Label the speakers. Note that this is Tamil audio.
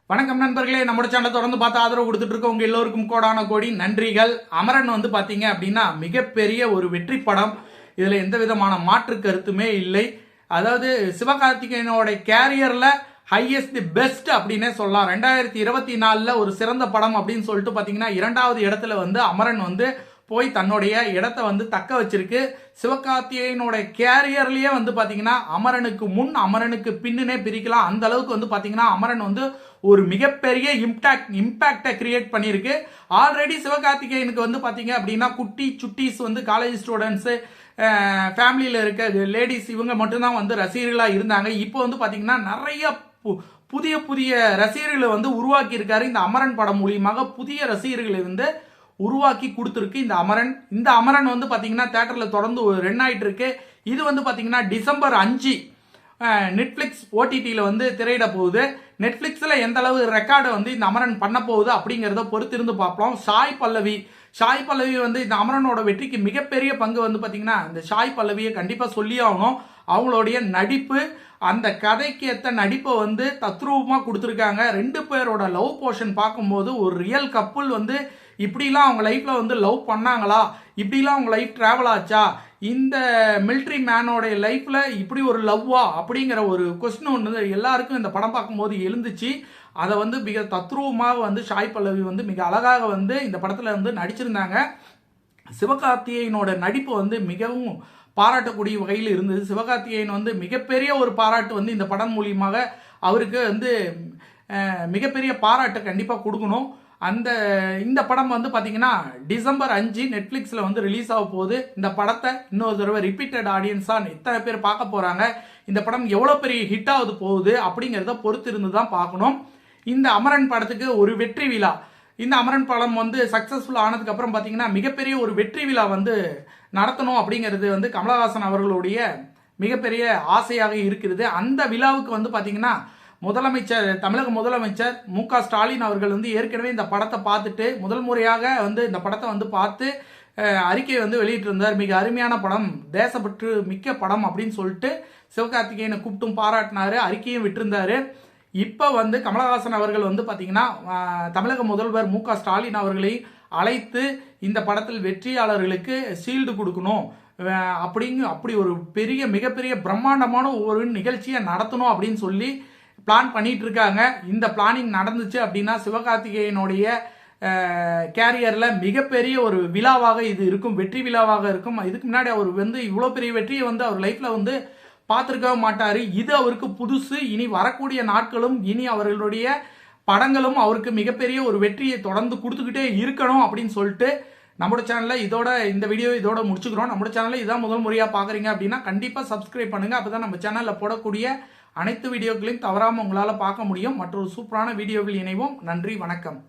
Speaker 1: வணக்கம் நண்பர்களே, நம்ம சேனலை தொடர்ந்து பார்த்து ஆதரவு கொடுத்துட்டு இருக்க உங்க எல்லோருக்கும் கோடான கோடி நன்றிகள். அமரன் வந்து பாத்தீங்க அப்படின்னா மிகப்பெரிய ஒரு வெற்றி படம். இதுல எந்த விதமான மாற்று கருத்துமே இல்லை. அதாவது சிவகார்த்திகேயனோட கேரியர்ல ஹையஸ்ட் பெஸ்ட் அப்படின்னே சொல்லலாம். 2024ல ஒரு சிறந்த படம் அப்படின்னு சொல்லிட்டு பாத்தீங்கன்னா 2வது இடத்துல வந்து அமரன் வந்து போய் தன்னுடைய இடத்தை வந்து தக்க வச்சிருக்கு. சிவகார்த்திகேயனோட கேரியர்லயே வந்து பாத்தீங்கன்னா அமரனுக்கு முன் அமரனுக்கு பின்னே பிரிக்கலாம். அந்த அளவுக்கு வந்து பாத்தீங்கன்னா அமரன் வந்து ஒரு மிகப்பெரிய இம்பாக்டை கிரியேட் பண்ணியிருக்கு. ஆல்ரெடி சிவகார்த்திகேயனுக்கு வந்து பாத்தீங்க அப்படின்னா குட்டி சுட்டீஸ் வந்து காலேஜ் ஸ்டூடெண்ட்ஸ், ஃபேமிலியில இருக்க லேடிஸ் இவங்க மட்டும்தான் வந்து ரசிகர்களா இருந்தாங்க. இப்போ வந்து பாத்தீங்கன்னா நிறைய புதிய புதிய ரசிகர்களை வந்து உருவாக்கி இருக்காரு. இந்த அமரன் படம் மூலியமாக புதிய ரசிகர்களை வந்து உருவாக்கி கொடுத்துருக்கு இந்த அமரன் வந்து பாத்தீங்கன்னா தியேட்டர்ல தொடர்ந்து ரன் ஆயிட்டு இருக்கு. இது வந்து பாத்தீங்கன்னா டிசம்பர் 5 நெட்ஃபிளிக்ஸ் ஓடிடியில் வந்து திரையிட போகுது. நெட்ஃபிளிக்ஸ்ல எந்த அளவு ரெக்கார்டை வந்து இந்த அமரன் பண்ண போகுது அப்படிங்கிறத பொறுத்திருந்து பார்ப்போம். ஷாய் பல்லவி வந்து இந்த அமரனோட வெற்றிக்கு மிகப்பெரிய பங்கு வந்து பாத்தீங்கன்னா இந்த ஷாய் பல்லவியை கண்டிப்பா சொல்லி ஆகணும். அவங்களுடைய நடிப்பு, அந்த கதைக்கு ஏற்ற நடிப்பை வந்து தத்ரூபமா கொடுத்துருக்காங்க. 2 பேரோட லவ் போர்ஷன் பார்க்கும்போது ஒரு ரியல் கப்புள் வந்து இப்படிலாம் அவங்க லைஃப்ல வந்து லவ் பண்ணாங்களா, இப்படிலாம் அவங்க லைஃப் டிராவல் ஆச்சா, இந்த மிலிட்ரி மேனோட லைஃப்ல இப்படி ஒரு லவ்வா அப்படிங்கிற ஒரு கொஸ்டின் ஒன்று எல்லாருக்கும் இந்த படம் பார்க்கும்போது எழுந்துச்சு. அதை வந்து மிக தத்ரூபமாக வந்து ஷாய் பல்லவி வந்து மிக அழகாக வந்து இந்த படத்துல வந்து நடிச்சிருந்தாங்க. சிவகார்த்திகேயனோட நடிப்பு வந்து மிகவும் பாராட்டக்கூடிய வகையில் இருந்தது. சிவகார்த்திகேயன் வந்து மிகப்பெரிய ஒரு பாராட்டு வந்து இந்த படம் மூலியமாக அவருக்கு வந்து மிகப்பெரிய பாராட்டை கண்டிப்பாக கொடுக்கணும். இந்த படம் வந்து பாத்தீங்கன்னா டிசம்பர் 5 நெட்ஃபிளிக்ஸ்ல வந்து ரிலீஸ் ஆக போகுது. இந்த படத்தை இன்னொரு தடவை ரிப்பீட்டட் ஆடியன்ஸா எத்தனை பேர் பார்க்க போறாங்க, இந்த படம் எவ்வளவு பெரிய ஹிட் ஆகுது போகுது அப்படிங்கிறத பொறுத்து இருந்து தான் பார்க்கணும். இந்த அமரன் படத்துக்கு ஒரு வெற்றி விழா, இந்த அமரன் படம் வந்து சக்சஸ்ஃபுல் ஆனதுக்கு அப்புறம் பாத்தீங்கன்னா மிகப்பெரிய ஒரு வெற்றி விழா வந்து நடத்தணும் அப்படிங்கிறது வந்து கமலஹாசன் அவர்களுடைய மிகப்பெரிய ஆசையாக இருக்கிறது. அந்த விழாவுக்கு வந்து பாத்தீங்கன்னா தமிழக முதலமைச்சர் மு.க. ஸ்டாலின் அவர்கள் வந்து ஏற்கனவே இந்த படத்தை பார்த்துட்டு முதல் முறையாக வந்து இந்த படத்தை வந்து பார்த்து அறிக்கையை வந்து வெளியிட்டிருந்தார். மிக அருமையான படம், தேசப்பற்று மிக்க படம் அப்படின்னு சொல்லிட்டு சிவகார்த்திகேயனை கூப்பிட்டும் பாராட்டினாரு, அறிக்கையும் விட்டிருந்தாரு. இப்போ வந்து கமலஹாசன் அவர்கள் வந்து பார்த்தீங்கன்னா தமிழக முதல்வர் மு.க. ஸ்டாலின் அவர்களை அழைத்து இந்த படத்தில் வெற்றியாளர்களுக்கு ஷீல்டு கொடுக்கணும், அப்படி ஒரு மிகப்பெரிய பிரம்மாண்டமான ஒரு நிகழ்ச்சியை நடத்தணும் அப்படின்னு சொல்லி பிளான் பண்ணிட்டு இருக்காங்க. இந்த பிளானிங் நடந்துச்சு அப்படின்னா சிவகார்த்திகேயனுடைய கேரியர்ல மிகப்பெரிய ஒரு விழாவாக இது இருக்கும், வெற்றி விழாவாக இருக்கும். இதுக்கு முன்னாடி அவர் வந்து இவ்வளோ பெரிய வெற்றியை வந்து அவர் லைஃப்ல வந்து பார்த்துருக்கவே மாட்டாரு. இது அவருக்கு புதுசு. இனி வரக்கூடிய நாட்களும் இனி அவர்களுடைய படங்களும் அவருக்கு மிகப்பெரிய ஒரு வெற்றியை தொடர்ந்து கொடுத்துக்கிட்டே இருக்கணும் அப்படின்னு சொல்லிட்டு நம்மளோட சேனல்ல இந்த வீடியோ இதோட முடிச்சுக்கிறோம். நம்மளோட சேனல்ல இதான் முதல் முறையா பாக்குறீங்க அப்படின்னா கண்டிப்பா சப்ஸ்கிரைப் பண்ணுங்க. அப்பதான் நம்ம சேனல்ல போடக்கூடிய அனைத்து வீடியோக்களையும் தவறாம உங்களால பார்க்க முடியும். மற்றொரு சூப்பரான வீடியோவில் இணைவோம். நன்றி, வணக்கம்.